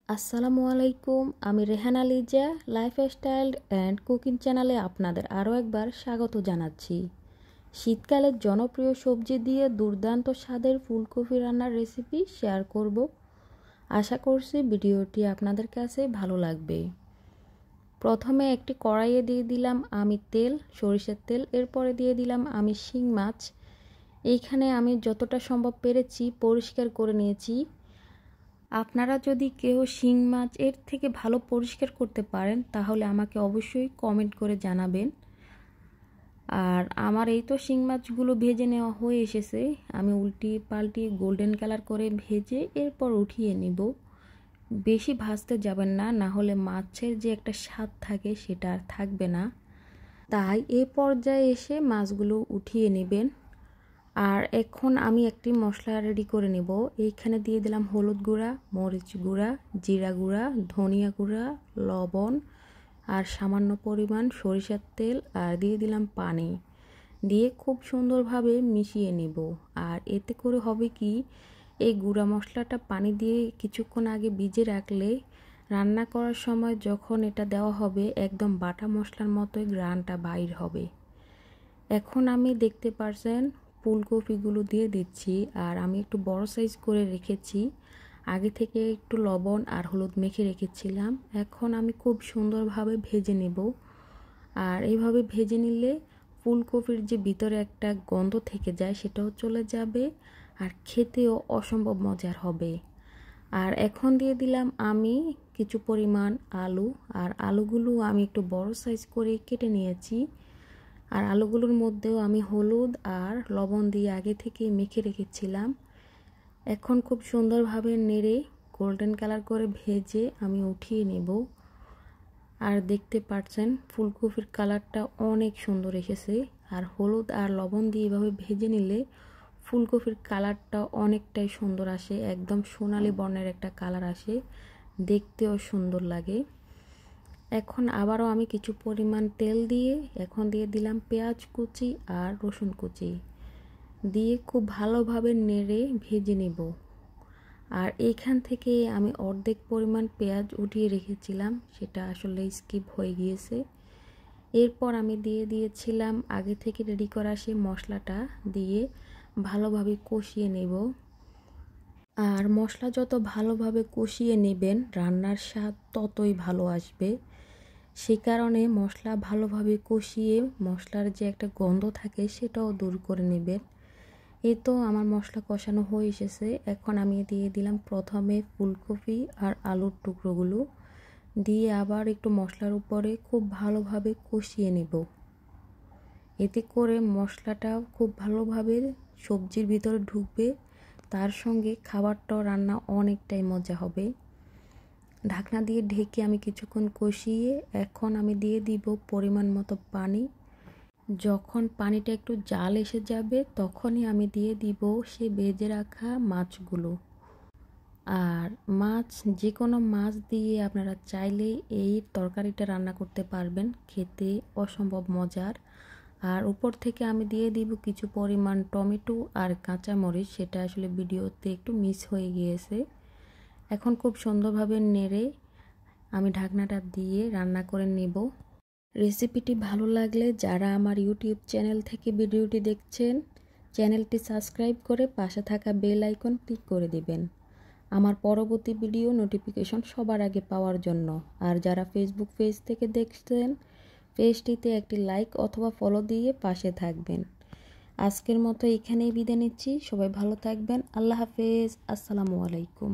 আসসালামু আলাইকুম। আমি Rehana Liza lifestyle and cooking চ্যানেলে আপনাদের আরও একবার স্বাগত জানাচ্ছি। শীতকালের জনপ্রিয় সবজি দিয়ে দুর্দান্ত স্বাদের ফুলকপি রান্নার রেসিপি শেয়ার করব। আশা করছি ভিডিওটি আপনাদের কাছে ভালো লাগবে। প্রথমে একটি কড়াইয়ে দিয়ে দিলাম আমি তেল, সরিষার তেল। এরপরে দিয়ে দিলাম আমি শিং মাছ। এইখানে আমি যতটা সম্ভব পেরেছি পরিষ্কার করে নিয়েছি। আপনারা যদি কেউ শিং মাছ এর থেকে ভালো পরিষ্কার করতে পারেন তাহলে আমাকে অবশ্যই কমেন্ট করে জানাবেন। আর আমার এই তো শিং মাছগুলো ভেজে নেওয়া হয়ে এসেছে। আমি উল্টিয়ে পাল্টিয়ে গোল্ডেন কালার করে ভেজে এরপর উঠিয়ে নিব। বেশি ভাজতে যাবেন না, না হলে মাছের যে একটা স্বাদ থাকে সেটা আর থাকবে না। তাই এই পর্যায়ে এসে মাছগুলো উঠিয়ে নেবেন। আর এখন আমি একটি মশলা রেডি করে নেব। এইখানে দিয়ে দিলাম হলুদ গুঁড়া, মরিচ গুঁড়া, জিরা গুঁড়া, ধনিয়া গুঁড়া, লবণ আর সামান্য পরিমাণ সরিষার তেল, আর দিয়ে দিলাম পানি। দিয়ে খুব সুন্দরভাবে মিশিয়ে নেব। আর এতে করে হবে কি, এই গুঁড়া মশলাটা পানি দিয়ে কিছুক্ষণ আগে ভিজে রাখলে রান্না করার সময় যখন এটা দেওয়া হবে একদম বাটা মশলার মতোই ঘ্রাণটা বাইর হবে। এখন আমি দেখতে পারছেন ফুলকপিগুলো দিয়ে দিচ্ছি। আর আমি একটু বড় সাইজ করে রেখেছি, আগে থেকে একটু লবণ আর হলুদ মেখে রেখেছিলাম। এখন আমি খুব সুন্দরভাবে ভেজে নেব। আর এইভাবে ভেজে নিলে ফুলকপির যে ভিতরে একটা গন্ধ থেকে যায় সেটাও চলে যাবে, আর খেতেও অসম্ভব মজার হবে। আর এখন দিয়ে দিলাম আমি কিছু পরিমাণ আলু। আর আলুগুলো আমি একটু বড় সাইজ করে কেটে নিয়েছি। আর আলুগুলোর মধ্যেও আমি হলুদ আর লবণ দিয়ে আগে থেকে মেখে রেখেছিলাম। এখন খুব সুন্দরভাবে নেড়ে গোল্ডেন কালার করে ভেজে আমি উঠিয়ে নেব। আর দেখতে পাচ্ছেন ফুলকপির কালারটা অনেক সুন্দর এসেছে। আর হলুদ আর লবণ দিয়ে এভাবে ভেজে নিলে ফুলকপির কালারটা অনেকটাই সুন্দর আসে, একদম সোনালি বর্ণের একটা কালার আসে, দেখতেও সুন্দর লাগে। এখন আবারও আমি কিছু পরিমাণ তেল দিয়ে এখন দিয়ে দিলাম পেঁয়াজ কুচি আর রসুন কুচি দিয়ে খুব ভালোভাবে নেড়ে ভেজে নেব। আর এইখান থেকে আমি অর্ধেক পরিমাণ পেঁয়াজ উঠিয়ে রেখেছিলাম, সেটা আসলে স্কিপ হয়ে গিয়েছে। এরপর আমি দিয়ে দিয়েছিলাম আগে থেকে রেডি করা সেই মশলাটা, দিয়ে ভালোভাবে কষিয়ে নেব। আর মশলা যত ভালোভাবে কষিয়ে নেবেন রান্নার স্বাদ ততই ভালো আসবে। সেই কারণে মশলা ভালোভাবে কষিয়ে মশলার যে একটা গন্ধ থাকে সেটাও দূর করে নেবেন। এই তো আমার মশলা কষানো হয়ে এসেছে। এখন আমি দিয়ে দিলাম প্রথমে ফুলকপি আর আলুর টুকরোগুলো দিয়ে আবার একটু মশলার উপরে খুব ভালোভাবে কষিয়ে নেব। এতে করে মশলাটা খুব ভালোভাবে সবজির ভিতরে ঢুকবে, তার সঙ্গে খাবারটাও রান্না অনেকটাই মজা হবে। ঢাকনা দিয়ে ঢেকে আমি কিছুক্ষণ কষিয়ে এখন আমি দিয়ে দিব পরিমাণ মতো পানি। যখন পানিটা একটু জাল এসে যাবে তখনই আমি দিয়ে দিব সে ভেজে রাখা মাছগুলো। আর মাছ, যে কোনো মাছ দিয়ে আপনারা চাইলে এই তরকারিটা রান্না করতে পারবেন, খেতে অসম্ভব মজার। আর উপর থেকে আমি দিয়ে দিব কিছু পরিমাণ টমেটো আর কাঁচামরিচ, সেটা আসলে ভিডিওতে একটু মিস হয়ে গিয়েছে। এখন খুব সুন্দরভাবে নেড়ে আমি ঢাকনাটা দিয়ে রান্না করে নেব। রেসিপিটি ভালো লাগলে যারা আমার ইউটিউব চ্যানেল থেকে ভিডিওটি দেখছেন, চ্যানেলটি সাবস্ক্রাইব করে পাশে থাকা বেল আইকন ক্লিক করে দিবেন আমার পরবর্তী ভিডিও নোটিফিকেশন সবার আগে পাওয়ার জন্য। আর যারা ফেসবুক পেজ থেকে দেখছেন, পেজটিতে একটি লাইক অথবা ফলো দিয়ে পাশে থাকবেন। আজকের মতো এখানেই বিদায় নিচ্ছি। সবাই ভালো থাকবেন। আল্লাহ হাফেজ। আসসালামু আলাইকুম।